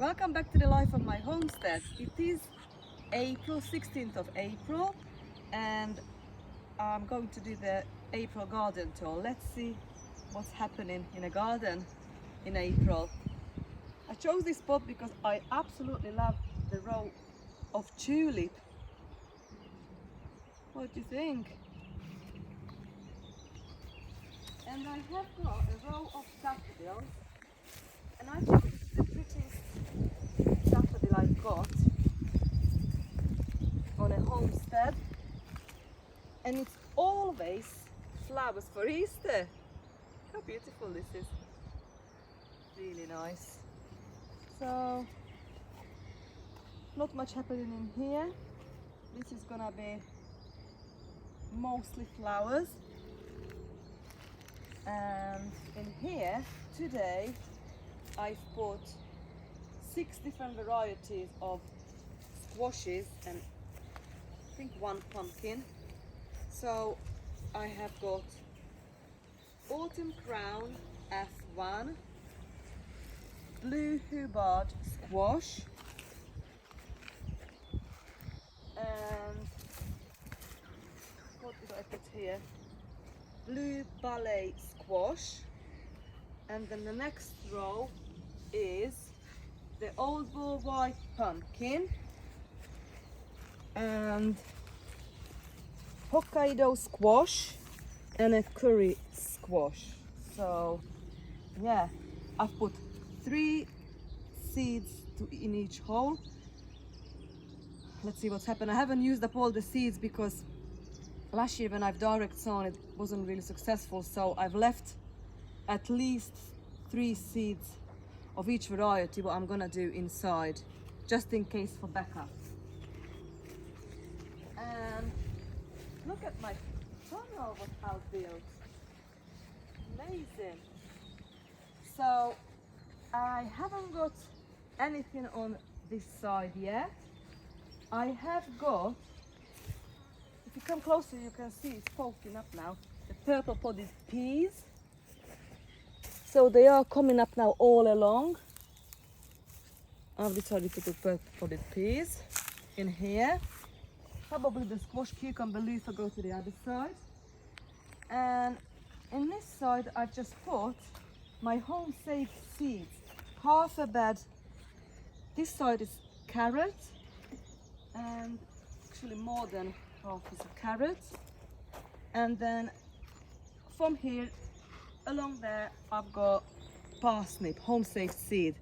Welcome back to the life of my homestead. It is April 16th of April and I'm going to do the April garden tour. Let's see what's happening in a garden in April. I chose this spot because I absolutely love the row of tulip. What do you think? And I have got a row of daffodils, and I think this is the prettiest daffodil I've got on a homestead, and it's always flowers for Easter. How beautiful this is. Really nice. So not much happening in here. This is gonna be mostly flowers. And in here today I've bought 6 different varieties of squashes and I think 1 pumpkin. So I have got Autumn Crown F1, Blue Hubbard squash, and what did I put here? Blue Ballet squash, and then the next row is the Old Bull white pumpkin and Hokkaido squash and a curry squash. So yeah, I've put 3 seeds in each hole. Let's see what's happened. I haven't used up all the seeds because last year when I've direct sown it wasn't really successful, so I've left at least 3 seeds of each variety what I'm gonna do inside, just in case for backup. And look at my tunnel what I've built. Amazing. So I haven't got anything on this side yet. I have got, if you come closer you can see it's poking up now, the purple podded peas. So they are coming up now all along. I've decided to put purple podded peas in here. Probably the squash cucumber leaf will go to the other side. And in this side I've just put my home safe seeds. Half a bed. This side is carrot and actually more than half is a carrot, and then from here along there I've got parsnip, home safe seed.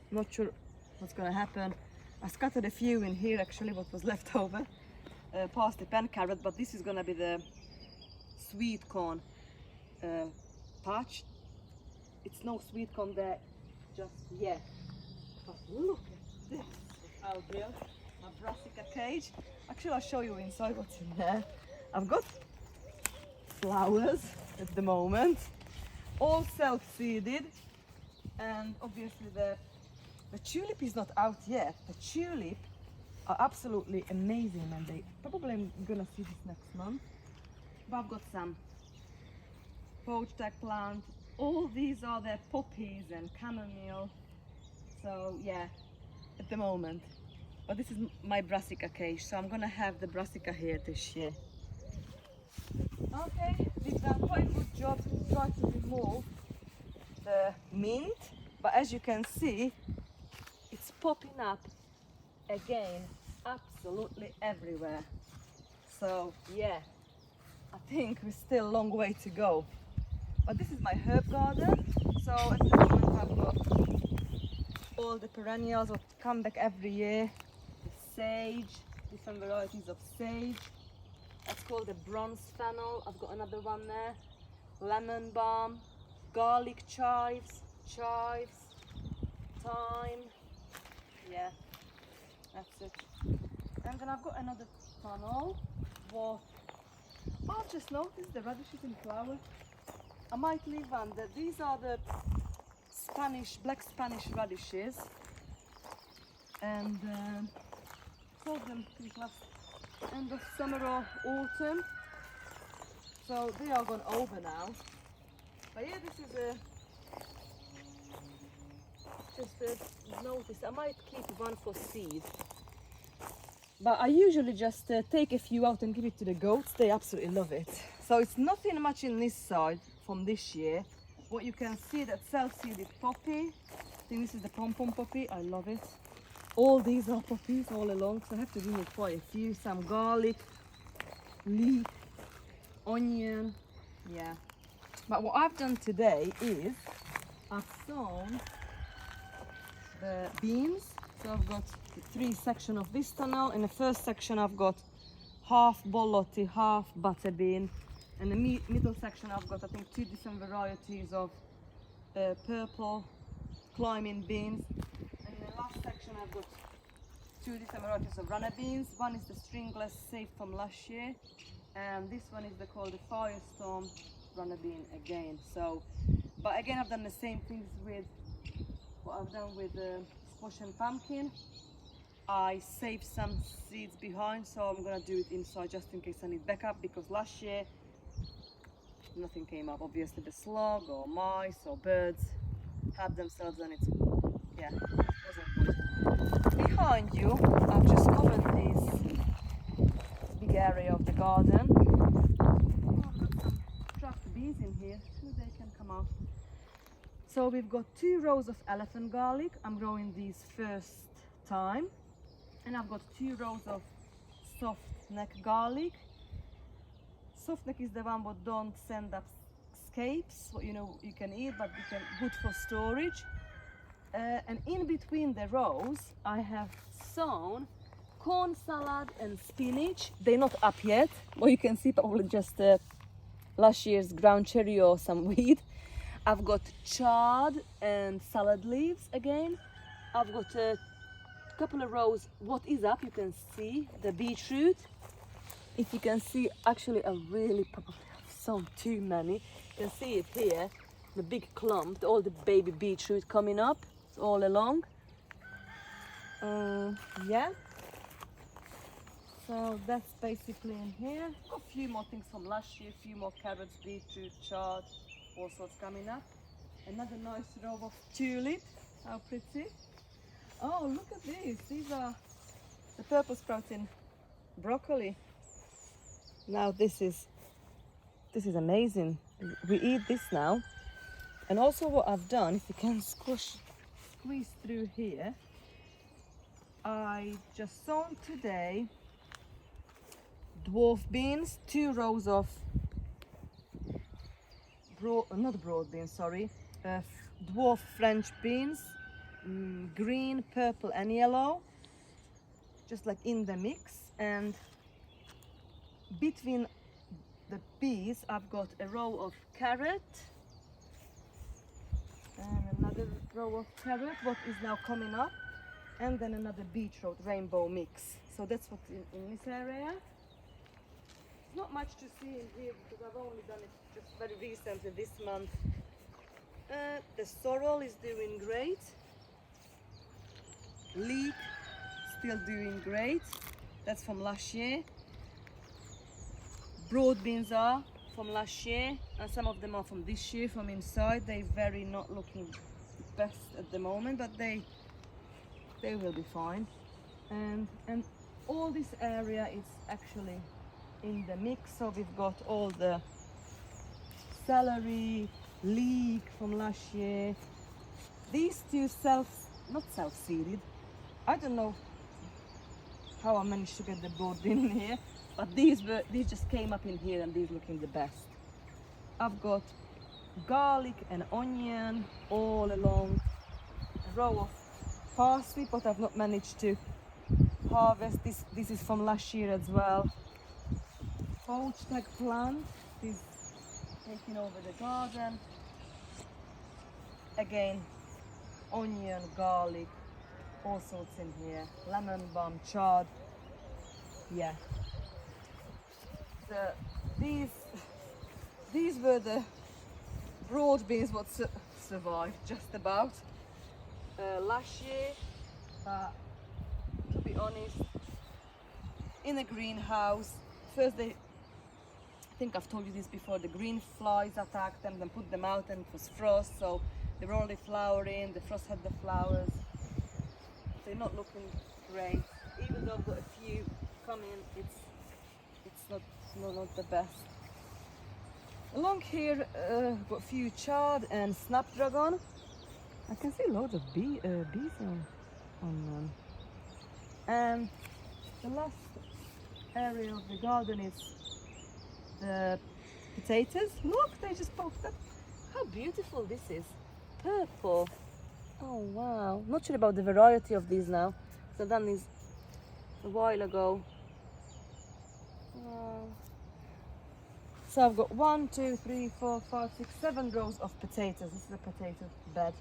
Not sure what's gonna happen. I scattered a few in here actually what was left over, parsnip and carrot, but this is gonna be the sweet corn patch. It's no sweet corn there just yet, but look at this out here. My brassica cage. Actually, I'll show you inside what's in there. I've got flowers at the moment, all self-seeded, and obviously the tulip is not out yet. The tulip are absolutely amazing, and they probably I'm gonna see this next month. But I've got some poached eggplant. All these are their poppies and chamomile. So yeah, at the moment. But this is my brassica cage, so I'm gonna have the brassica here this year. Okay, we've done quite a good job to try to remove the mint, but as you can see, it's popping up again absolutely everywhere. So yeah, I think we're still a long way to go. But this is my herb garden, so at the moment I've got all the perennials that come back every year. Sage, different varieties of sage. That's called the bronze fennel. I've got another one there. Lemon balm, garlic chives, thyme. Yeah, that's it. And then I've got another funnel. What? Oh, I've just noticed the radishes in flower. I might leave one. These are the black Spanish radishes, and sold them last end of summer or autumn, so they are gone over now. But yeah, this is just noticed I might keep one for seed. But I usually just take a few out and give it to the goats. They absolutely love it. So it's nothing much in this side from this year. What you can see, that self-seeded poppy. I think this is the pom-pom poppy. I love it. All these are poppies all along, so I have to remove quite a few. Some garlic, leek, onion, yeah. But what I've done today is I've sown the beans. So I've got 3 sections of this tunnel. In the first section I've got half bollotti, half butterbean. And the middle section I've got, I think, 2 different varieties of purple climbing beans. And in the last section I've got 2 different varieties of runner beans. One is the stringless saved from last year, and this one is called the Firestorm runner bean again. So, but again I've done the same things with what I've done with squash and pumpkin. I saved some seeds behind, so I'm gonna do it inside just in case I need backup, because last year nothing came up. Obviously the slug or mice or birds had themselves, and it's, yeah, wasn't good. Behind you I've just covered this big area of the garden. Oh, I've got some trapped bees in here too, they can come out. So we've got 2 rows of elephant garlic. I'm growing these first time. And I've got 2 rows of soft neck garlic. Soft neck is the one what don't send up scapes, what you know you can eat, but you can good for storage. And in between the rows I have sown corn salad and spinach. They're not up yet, but you can see probably just last year's ground cherry or some weed. I've got chard and salad leaves again. I've got a couple of rows. What is up, you can see the beetroot. If you can see, actually I really probably have sown too many. You can see it here, the big clump, all the baby beetroot coming up all along. Yeah, so that's basically in here. Got a few more things from last year, a few more carrots, beetroot, chard, all sorts coming up. Another nice row of tulips. How pretty. Oh, look at these. These are the purple sprouting broccoli. Now this is amazing. We eat this now. And also what I've done, if you can squeeze through here, I just sown today dwarf beans, 2 rows of broad beans, sorry, dwarf French beans, green, purple and yellow, just like in the mix. And between the bees I've got a row of carrot and another row of carrot, what is now coming up, and then another beetroot rainbow mix. So that's what's in this area. Not much to see in here because I've only done it just very recently this month. The sorrel is doing great. Leek still doing great. That's from last year. Broad beans are from last year, and some of them are from this year from inside. They're very not looking best at the moment, but they will be fine. And all this area is actually in the mix. So we've got all the celery, leek from last year. These 2 not self-seeded. I don't know how I managed to get the broad bean in here, but these just came up in here, and these looking the best. I've got garlic and onion all along, a row of parsley, but I've not managed to harvest. This is from last year as well. Poached eggplant is taking over the garden. Again, onion, garlic, all sorts in here. Lemon balm, chard. Yeah. These were the broad beans what survived just about last year. But to be honest, in a greenhouse, first I think I've told you this before, the green flies attacked them, then put them out, and it was frost, so They're already flowering. The frost had the flowers. They're not looking great. Even though I've got a few coming, it's not the best. Along here, I've got a few chard and snapdragon. I can see loads of bees on them. And the last area of the garden is the potatoes. Look, they just popped up. How beautiful this is. Purple. Oh wow. Not sure about the variety of these now. So I've done these a while ago. Wow. So I've got 1, 2, 3, 4, 5, 6, 7 rows of potatoes. This is a potato bed.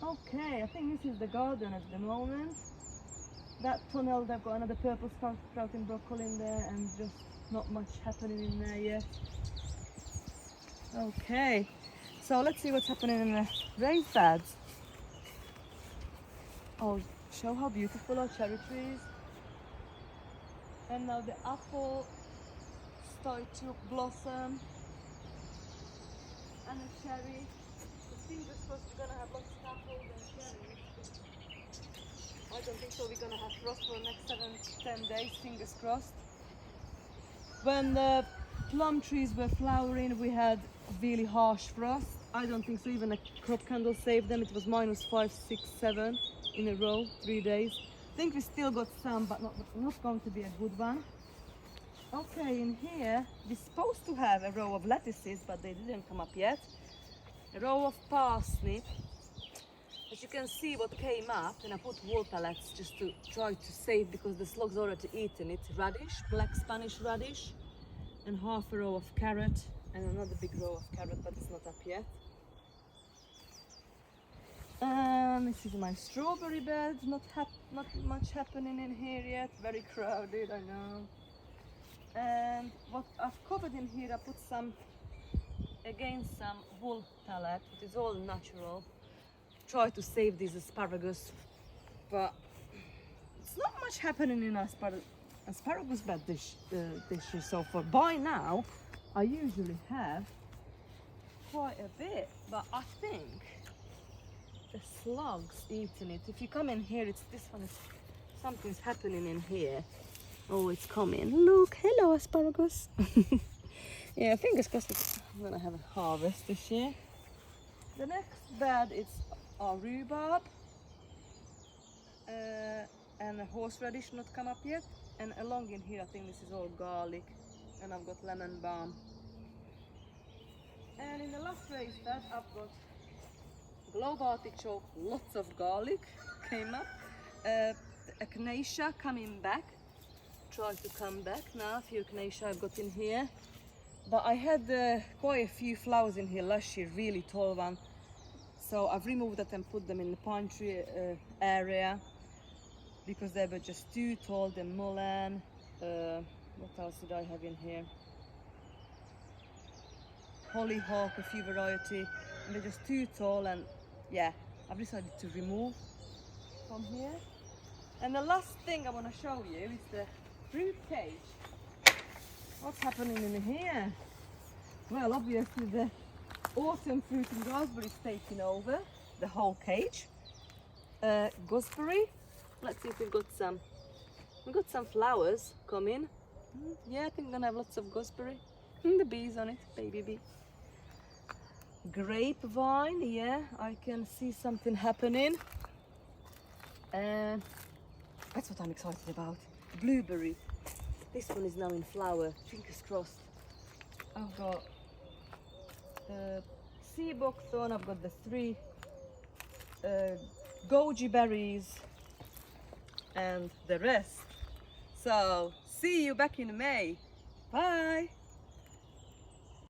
Okay, I think this is the garden at the moment. That tunnel, they've got another purple sprouting broccoli in there and just not much happening in there yet. Okay, so let's see what's happening in the raised beds. Oh, show how beautiful our cherry trees. And now the apple started to blossom. And a cherry. So fingers crossed we're gonna have lots of apples and cherries. I don't think so we're gonna have frost for the next 7 to 10 days, fingers crossed. When the plum trees were flowering, we had really harsh frost. I don't think so even a crop candle saved them. It was -5, 6, 7 in a row, 3 days. I think we still got some, but not going to be a good one. Okay, in here we're supposed to have a row of lettuces, but they didn't come up yet. A row of parsnip. As you can see what came up, and I put wall pellets just to try to save because the slugs already eaten it. Radish, black Spanish radish, and half a row of carrot, and another big row of carrot, but it's not up yet. This is my strawberry bed. Not much happening in here yet. Very crowded, I know. And what I've covered in here, I put some wool pellet. It is all natural. Try to save these asparagus, but it's not much happening in asparagus bed this year so far. By now, I usually have quite a bit, but I think the slugs eating it. If you come in here, something's happening in here. Oh, it's coming. Look, hello asparagus. Yeah, fingers crossed I'm gonna have a harvest this year. The next bed is our rhubarb and a horseradish not come up yet, and along in here I think this is all garlic, and I've got lemon balm. And in the last raised bed I've got globe artichoke, lots of garlic came up, echinacea coming back, try to come back now. A few echinacea I've got in here, but I had quite a few flowers in here last year, really tall one. So I've removed that and put them in the pine tree area because they were just too tall. The mullein, what else did I have in here? Hollyhock, a few variety, and they're just too tall, and yeah, I've decided to remove from here. And the last thing I want to show you is the fruit cage. What's happening in here? Well, obviously the autumn fruit and raspberries taking over the whole cage. Gooseberry. Let's see if we've got some. We've got some flowers coming. Yeah, I think we're gonna have lots of gooseberry. And the bees on it, baby bee. Grapevine, yeah, I can see something happening. And that's what I'm excited about. Blueberry. This one is now in flower. Fingers crossed. I've got sea buckthorn, I've got the 3 goji berries and the rest. So see you back in May. Bye.